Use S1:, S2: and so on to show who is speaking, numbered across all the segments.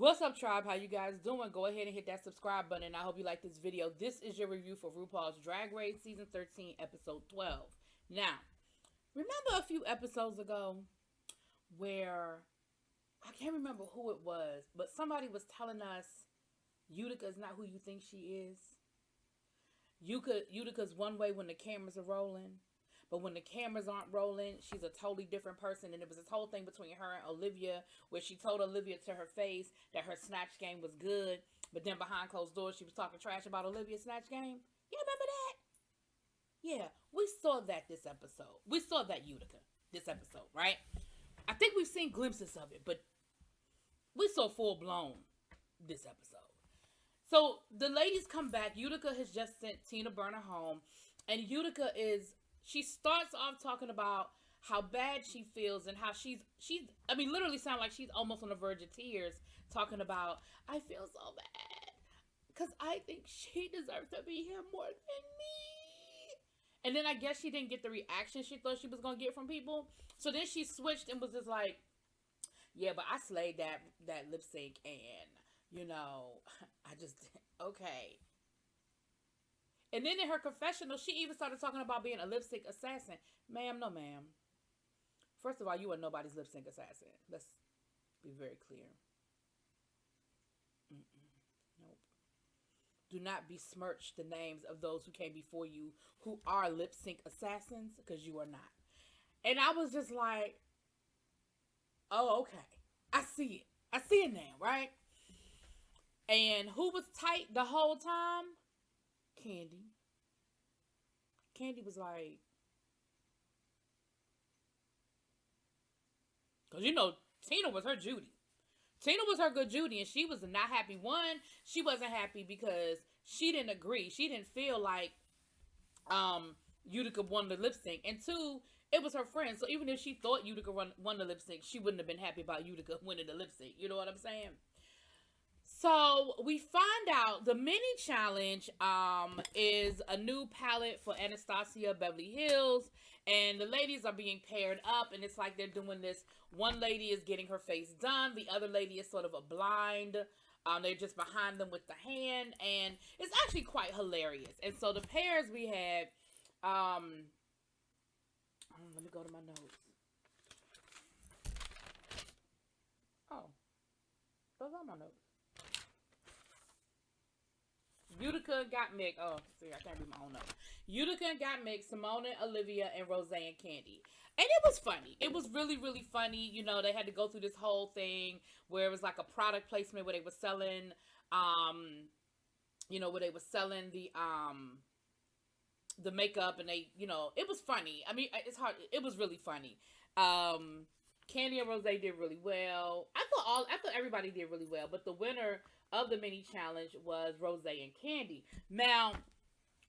S1: What's up, tribe? How you guys doing? Go ahead and hit that subscribe button. I hope you like this video. This is your review for RuPaul's Drag Race Season 13, Episode 12. Now, remember a few episodes ago where, I can't remember who it was, but somebody was telling us Utica is not who you think she is. Utica's one way when the cameras are rolling, but when the cameras aren't rolling, she's a totally different person. And it was this whole thing between her and Olivia, where she told Olivia to her face that her snatch game was good, but then behind closed doors, she was talking trash about Olivia's snatch game. You remember that? Yeah, we saw that this episode. We saw that Utica this episode, right? I think we've seen glimpses of it, but we saw full blown this episode. So the ladies come back. Utica has just sent Tina Burner home, and Utica she starts off talking about how bad she feels and how she's I mean, literally sound like she's almost on the verge of tears, talking about, I feel so bad because I think she deserves to be here more than me. And then I guess she didn't get the reaction she thought she was gonna get from people, so then she switched and was just like, yeah, but I slayed that lip sync, and I just okay. And then in her confessional, she even started talking about being a lip sync assassin. Ma'am, no ma'am. First of all, you are nobody's lip sync assassin. Let's be very clear. Nope. Do not besmirch the names of those who came before you who are lip sync assassins, because you are not. And I was just like, oh, okay. I see it. I see it now, right? And who was tight the whole time? Candy. Candy was like, because Tina was her Judy. Tina was her good Judy, and she was not happy. One, she wasn't happy because she didn't agree. She didn't feel like Utica won the lip sync. And two, it was her friend. So even if she thought Utica won the lip sync, she wouldn't have been happy about Utica winning the lip sync. You know what I'm saying? So we find out the mini challenge is a new palette for Anastasia Beverly Hills, and the ladies are being paired up, and it's like they're doing this. One lady is getting her face done, the other lady is sort of a blind. They're just behind them with the hand, and it's actually quite hilarious. And so the pairs we had, let me go to my notes. Oh, those are my notes. Utica got Mick. Oh, see, I can't read my own notes. Utica got Mick, Simone, Olivia, and Rose and Candy. And it was funny. It was really, really funny. They had to go through this whole thing where it was like a product placement where they were selling, where they were selling the makeup, and they, it was funny. I mean, it's hard. It was really funny. Candy and Rose did really well. I thought everybody did really well, but the winner of the mini challenge was Rose and Candy. Now,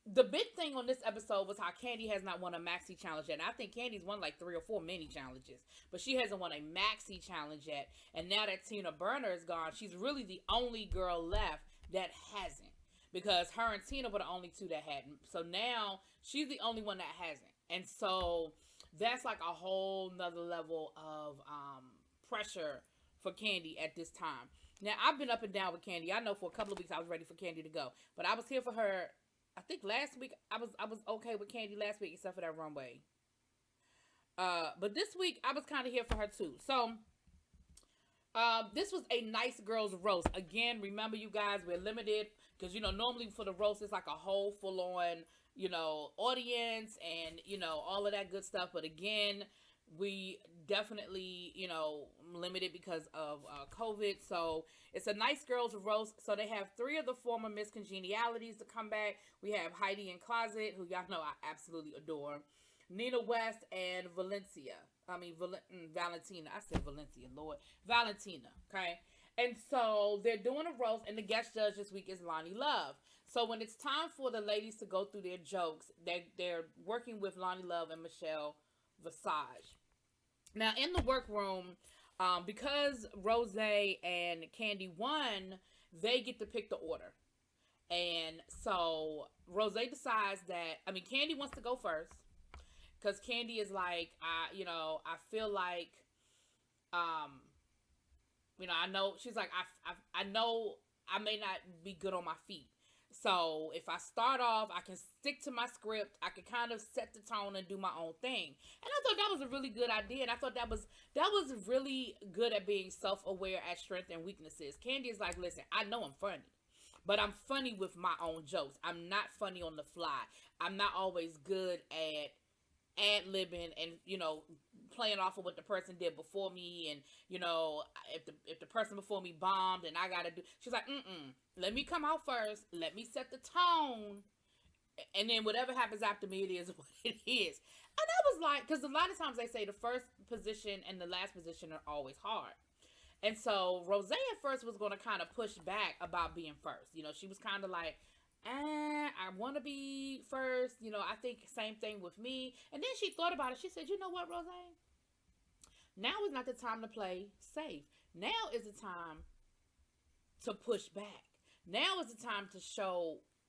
S1: the big thing on this episode was how Candy has not won a maxi challenge yet. And I think Candy's won like 3 or 4 mini challenges, but she hasn't won a maxi challenge yet. And now that Tina Burner is gone, she's really the only girl left that hasn't, because her and Tina were the only two that hadn't. So now she's the only one that hasn't. And so that's like a whole nother level of pressure for Candy at this time. Now, I've been up and down with Candy. I know for a couple of weeks I was ready for Candy to go, but I was here for her. I think last week I was okay with Candy last week, except for that runway. But this week I was kind of here for her too. So this was a nice girls roast. Again, remember, you guys, we're limited because normally for the roast it's like a whole full on audience and all of that good stuff. But again, we definitely limited because of COVID. So it's a nice girls roast. So they have 3 of the former Miss Congenialities to come back. We have Heidi in Closet, who y'all know I absolutely adore, Nina West, and Valentina. I said Valencia, Lord. Valentina, okay? And so they're doing a roast, and the guest judge this week is Lonnie Love. So when it's time for the ladies to go through their jokes, they're working with Lonnie Love and Michelle Visage. Now, in the workroom, because Rose and Candy won, they get to pick the order. And so Rose decides that, Candy wants to go first, because Candy is like, I feel like I know she's like, I know I may not be good on my feet. So if I start off, I can stick to my script. I can kind of set the tone and do my own thing. And I thought that was a really good idea. And I thought that was really good at being self-aware at strengths and weaknesses. Candy is like, listen, I know I'm funny, but I'm funny with my own jokes. I'm not funny on the fly. I'm not always good at ad-libbing and playing off of what the person did before me, and if the person before me bombed and I gotta do, she's like, let me come out first, let me set the tone, and then whatever happens after me, it is what it is. And I was like, because a lot of times they say the first position and the last position are always hard. And so Rose at first was going to kind of push back about being first. She was kind of like, I want to be first. I think same thing with me. And then she thought about it. She said, you know what, Rose? Now is not the time to play safe. Now is the time to push back. Now is the time to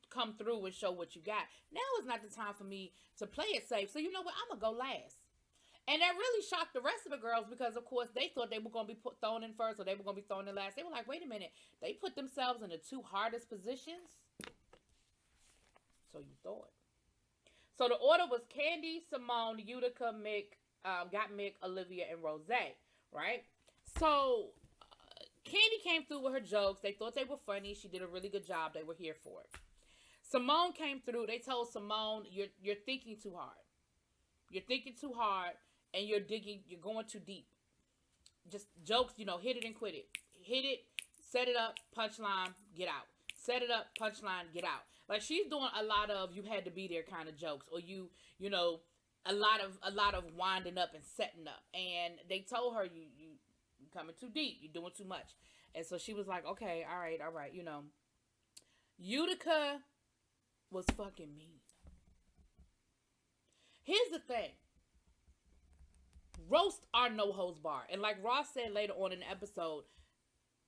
S1: come through and show what you got. Now is not the time for me to play it safe. So you know what? I'm going to go last. And that really shocked the rest of the girls because, of course, they thought they were going to be thrown in first or they were going to be thrown in last. They were like, wait a minute. They put themselves in the two hardest positions? So you thought. So the order was Candy, Simone, Utica, Mick, Olivia, and Rose, right? So Candy came through with her jokes. They thought they were funny. She did a really good job. They were here for it. Simone came through. They told Simone, you're thinking too hard. You're thinking too hard, and you're going too deep. Just jokes, hit it and quit it. Hit it, set it up, punchline, get out. Set it up, punchline, get out. Like, she's doing a lot of you had to be there kind of jokes, or a lot of winding up and setting up. And they told her you coming too deep, you're doing too much. And so she was like, okay, all right. Utica was fucking mean. Here's the thing. Roast are no holds bar. And like Ross said later on in the episode,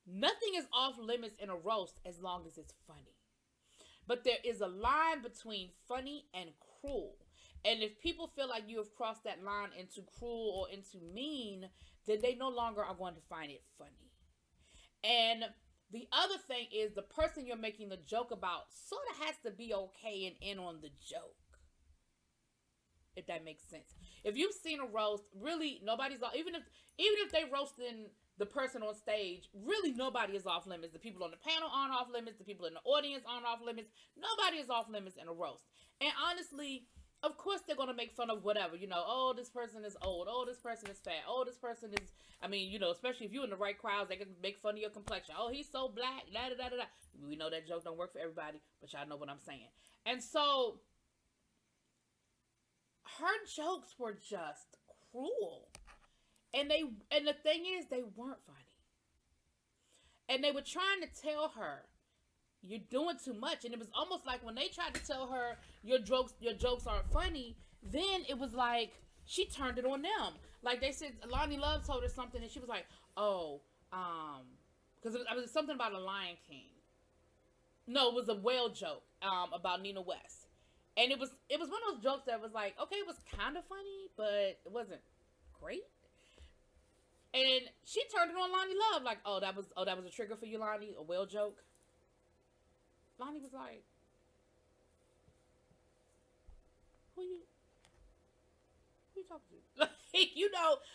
S1: nothing is off limits in a roast as long as it's funny. But there is a line between funny and cruel. And if people feel like you have crossed that line into cruel or into mean, then they no longer are going to find it funny. And the other thing is the person you're making the joke about sort of has to be okay and in on the joke. If that makes sense. If you've seen a roast, really nobody's off. Even if they roasting the person on stage, really nobody is off limits. The people on the panel aren't off limits. The people in the audience aren't off limits. Nobody is off limits in a roast. And honestly, of course they're gonna make fun of whatever. Oh, this person is old. Oh, this person is fat. Oh, this person is. Especially if you're in the right crowds, they can make fun of your complexion. Oh, he's so black. Da da da da. We know that joke don't work for everybody, but y'all know what I'm saying. And so her jokes were just cruel. And the thing is, they weren't funny. And they were trying to tell her, you're doing too much. And it was almost like when they tried to tell her your jokes aren't funny, then it was like she turned it on them. Like they said, Lonnie Love told her something and she was like, because it was something about a Lion King. No, it was a whale joke about Nina West. And it was one of those jokes that was like, okay, it was kind of funny, but it wasn't great. And she turned it on Lonnie Love, like, that was a trigger for you, Lonnie, a whale joke. Lonnie was like, who you talking to?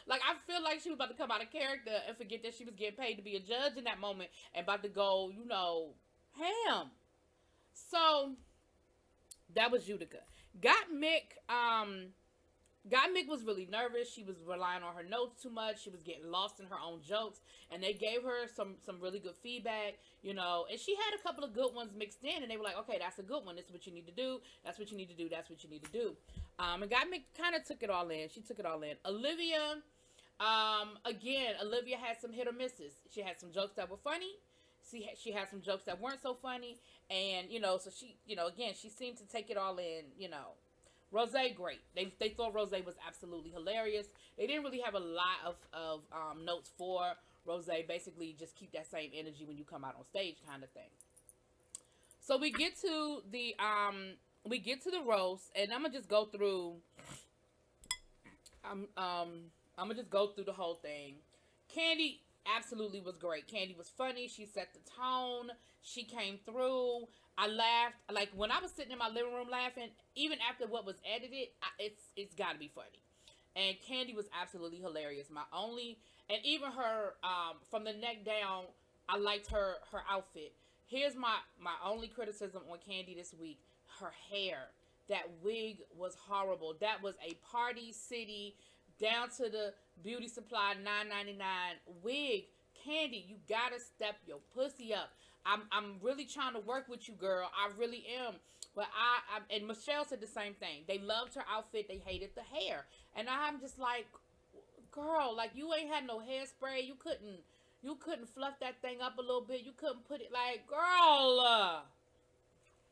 S1: Like, I feel like she was about to come out of character and forget that she was getting paid to be a judge in that moment and about to go, ham. So that was Utica. Got Mick was really nervous. She was relying on her notes too much. She was getting lost in her own jokes. And they gave her some really good feedback, and she had a couple of good ones mixed in. And they were like, okay, that's a good one. This is what you need to do. That's what you need to do. That's what you need to do. And Mick kind of took it all in. She took it all in. Olivia, again, Olivia had some hit or misses. She had some jokes that were funny. She had some jokes that weren't so funny. And, so she, again, she seemed to take it all in, Rose, great. They thought Rose was absolutely hilarious. They didn't really have a lot of notes for Rose. Basically, just keep that same energy when you come out on stage, kind of thing. So we get to the roast, and I'm gonna just go through. I'm gonna just go through the whole thing. Candy, absolutely was great. Candy was funny. She set the tone. She came through. I laughed. Like when I was sitting in my living room laughing, even after what was edited, it's got to be funny. And Candy was absolutely hilarious. My only, and even her from the neck down, I liked her outfit. Here's my only criticism on Candy this week: her hair. That wig was horrible. That was a Party City down to the beauty supply $9.99 wig. Candy, you gotta step your pussy up. I'm really trying to work with you, girl. I really am. But I and Michelle said the same thing. They loved her outfit. They hated the hair. And I'm just like, girl, like you ain't had no hairspray. You couldn't fluff that thing up a little bit. You couldn't put it like, girl.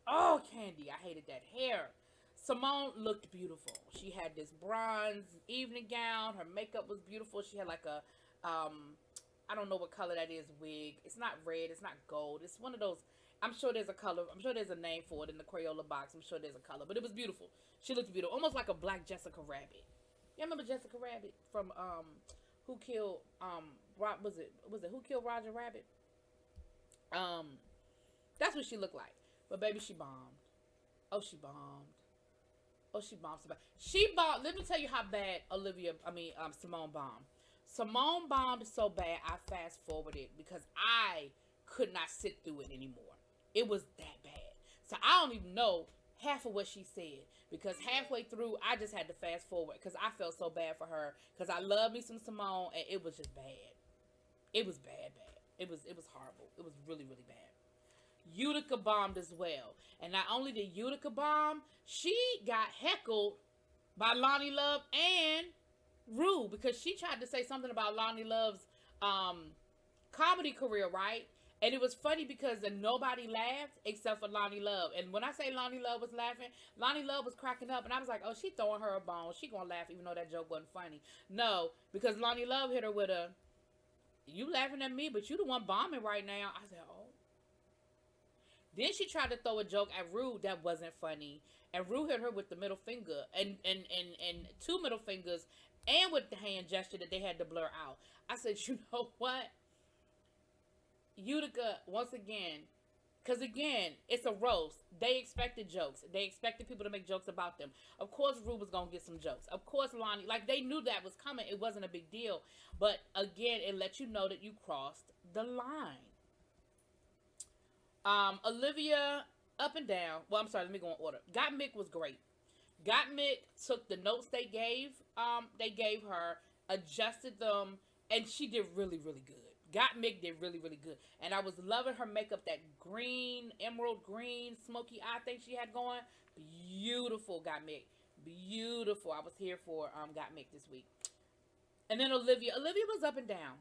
S1: Oh, Candy, I hated that hair. Simone looked beautiful. She had this bronze evening gown. Her makeup was beautiful. She had like a, I don't know what color that is, wig. It's not red. It's not gold. It's one of those. I'm sure there's a color. I'm sure there's a name for it in the Crayola box. I'm sure there's a color. But it was beautiful. She looked beautiful. Almost like a black Jessica Rabbit. You remember Jessica Rabbit from, Who Killed, was it Who Killed Roger Rabbit? That's what she looked like. But baby, she bombed. Oh, she bombed. Oh, she bombed so bad. She bombed. Let me tell you how bad Simone bombed. Simone bombed so bad, I fast forwarded because I could not sit through it anymore. It was that bad. So I don't even know half of what she said because halfway through, I just had to fast forward because I felt so bad for her because I love me some Simone and it was just bad. It was bad. It was horrible. It was really, really bad. Utica bombed as well. And not only did Utica bomb, she got heckled by Lonnie Love and Rue because she tried to say something about Lonnie Love's comedy career, right? And it was funny because nobody laughed except for Lonnie Love. And when I say Lonnie Love was laughing, Lonnie Love was cracking up. And I was like, oh, she throwing her a bone. She gonna laugh even though that joke wasn't funny. No, because Lonnie Love hit her with a, you laughing at me, but you the one bombing right now. I said, oh. Then she tried to throw a joke at Rue that wasn't funny. And Rue hit her with the middle finger and two middle fingers and with the hand gesture that they had to blur out. I said, you know what? Utica, once again, because again, it's a roast. They expected jokes. They expected people to make jokes about them. Of course, Rue was going to get some jokes. Of course, Lonnie, like they knew that was coming. It wasn't a big deal. But again, it let you know that you crossed the line. Olivia, up and down. Well, I'm sorry, let me go in order. Got Mick was great. Got Mick took the notes they gave her, adjusted them, and she did really, really good. Got Mick did really, really good. And I was loving her makeup, that green, emerald green, smoky eye thing she had going. Beautiful, Got Mick. Beautiful. I was here for Got Mick this week. And then Olivia was up and down.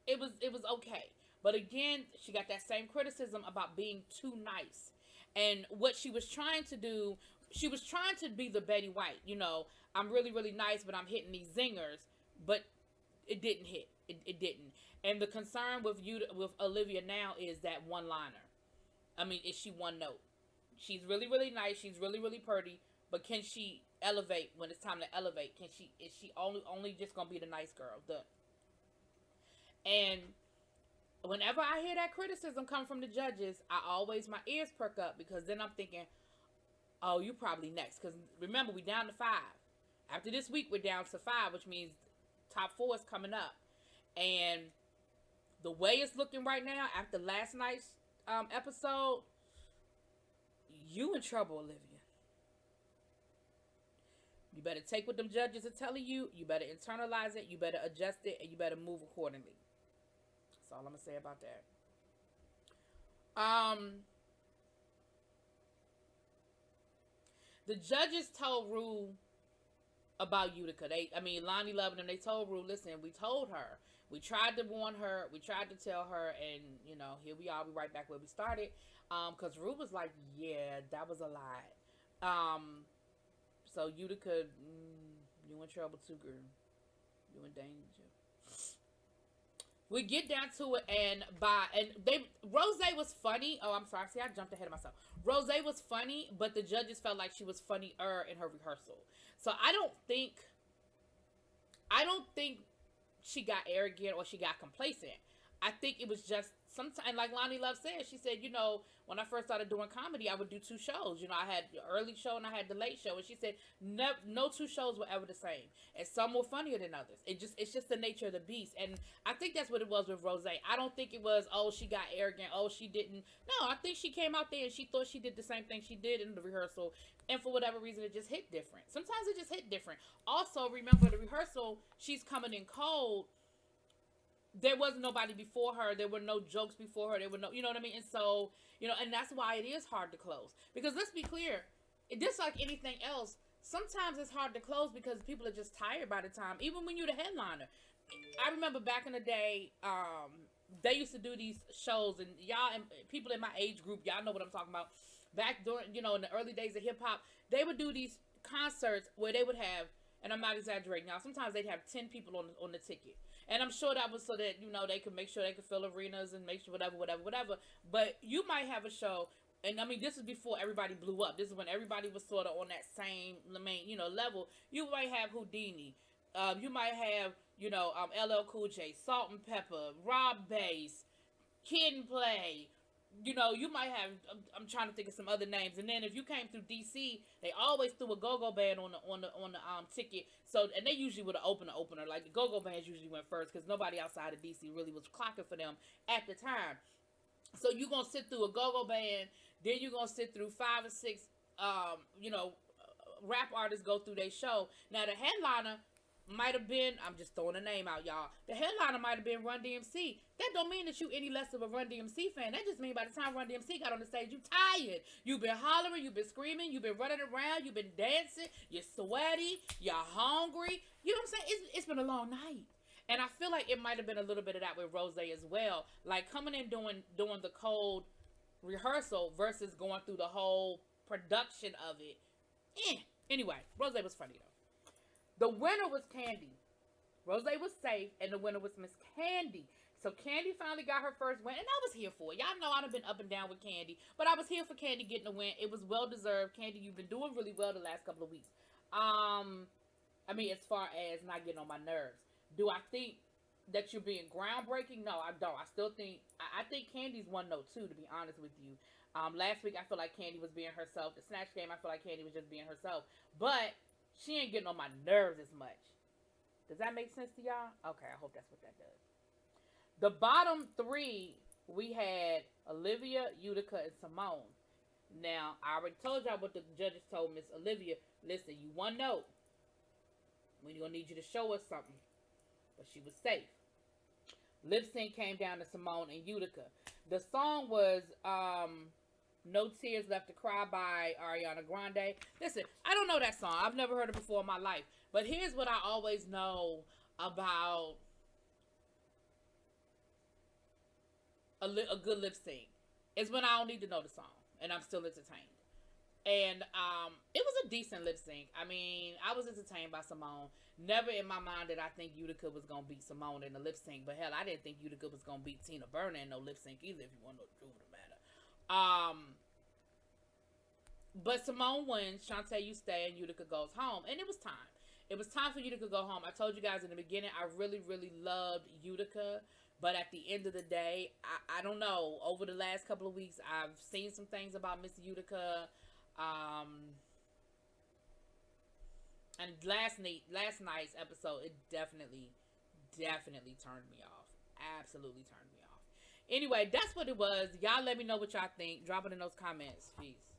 S1: It was okay. But again, she got that same criticism about being too nice. And what she was trying to do, she was trying to be the Betty White. You know, I'm really, really nice, but I'm hitting these zingers. But it didn't hit. It didn't. And the concern with Olivia now is that one liner. I mean, is she one note? She's really, really nice. She's really, really pretty. But can she elevate when it's time to elevate? Is she only just gonna be the nice girl? And whenever I hear that criticism come from the judges, my ears perk up because then I'm thinking, oh, you probably next. Because remember, we down to 5. After this week, we're down to 5, which means top 4 is coming up. And the way it's looking right now, after last night's episode, you in trouble, Olivia. You better take what them judges are telling you. You better internalize it. You better adjust it. And you better move accordingly. That's all I'm going to say about that. The judges told Rue about Utica. Lonnie Love and them, they told Rue, listen, we told her. We tried to warn her. We tried to tell her. And, you know, here we are. We right back where we started. Because Rue was like, yeah, that was a lie. So Utica, you in trouble too, girl. You in danger. We get down to it, and Rose was funny. Oh, I'm sorry. See, I jumped ahead of myself. Rose was funny, but the judges felt like she was funnier in her rehearsal. So I don't think she got arrogant or she got complacent. I think it was just sometimes, like Lonnie Love said, she said, when I first started doing comedy, I would do two shows. I had the early show and I had the late show. And she said, no two shows were ever the same. And some were funnier than others. It's just the nature of the beast. And I think that's what it was with Rose. I don't think it was, oh, she got arrogant. Oh, she didn't. No, I think she came out there and she thought she did the same thing she did in the rehearsal. And for whatever reason, it just hit different. Sometimes it just hit different. Also, remember the rehearsal, she's coming in cold. There wasn't nobody before her. There were no jokes before her. There were no, you know what I mean? And so, and that's why it is hard to close. Because let's be clear, just like anything else, sometimes it's hard to close because people are just tired by the time, even when you're the headliner. I remember back in the day, they used to do these shows, and y'all, and people in my age group, y'all know what I'm talking about. Back during, in the early days of hip hop, they would do these concerts where they would have, and I'm not exaggerating now, sometimes they'd have 10 people on the ticket. And I'm sure that was so that, they could make sure they could fill arenas and make sure whatever. But you might have a show, and I mean, this is before everybody blew up. This is when everybody was sort of on that same, level. You might have Houdini. You might have, LL Cool J, Salt and Pepper, Rob Bass, Kid and Play. You might have, I'm trying to think of some other names. And then if you came through DC, they always threw a go-go band on the ticket. So, and they usually would have opened the opener. Like the go-go bands usually went first because nobody outside of DC really was clocking for them at the time. So you're going to sit through a go-go band, then you're going to sit through 5 or 6, rap artists go through their show. Now the headliner might have been, I'm just throwing a name out, y'all. The headliner might have been Run DMC. That don't mean that you any less of a Run DMC fan. That just means by the time Run DMC got on the stage, you tired. You've been hollering, you've been screaming, you've been running around, you've been dancing, you're sweaty, you're hungry. You know what I'm saying? It's been a long night. And I feel like it might have been a little bit of that with Rose as well. Like coming in doing the cold rehearsal versus going through the whole production of it. Anyway, Rose was funny though. The winner was Candy. Rose was safe, and the winner was Miss Candy. So Candy finally got her first win, and I was here for it. Y'all know I've been up and down with Candy, but I was here for Candy getting a win. It was well deserved. Candy, you've been doing really well the last couple of weeks. I mean, as far as not getting on my nerves. Do I think that you're being groundbreaking? No, I don't. I still think, I think Candy's one note too, to be honest with you. Last week I feel like Candy was being herself. The Snatch Game, I feel like Candy was just being herself. But she ain't getting on my nerves as much. Does that make sense to y'all? Okay, I hope that's what that does. The bottom 3, we had Olivia, Utica, and Simone. Now, I already told y'all what the judges told Miss Olivia. Listen, you one note. We're going to need you to show us something. But she was safe. Lip sync came down to Simone and Utica. The song was No Tears Left to Cry by Ariana Grande. Listen, I don't know that song. I've never heard it before in my life. But here's what I always know about a good lip sync. Is when I don't need to know the song. And I'm still entertained. And it was a decent lip sync. I mean, I was entertained by Simone. Never in my mind did I think Utica was going to beat Simone in the lip sync. But hell, I didn't think Utica was going to beat Tina Burner in no lip sync either, if you want to know the truth of the matter. But Simone wins, Shantae you stay, and Utica goes home. And it was time. It was time for Utica to go home. I told you guys in the beginning, I really, really loved Utica. But at the end of the day, I don't know. Over the last couple of weeks, I've seen some things about Miss Utica. And last night's episode, it definitely turned me off. Absolutely turned me off. Anyway, that's what it was. Y'all let me know what y'all think. Drop it in those comments. Peace.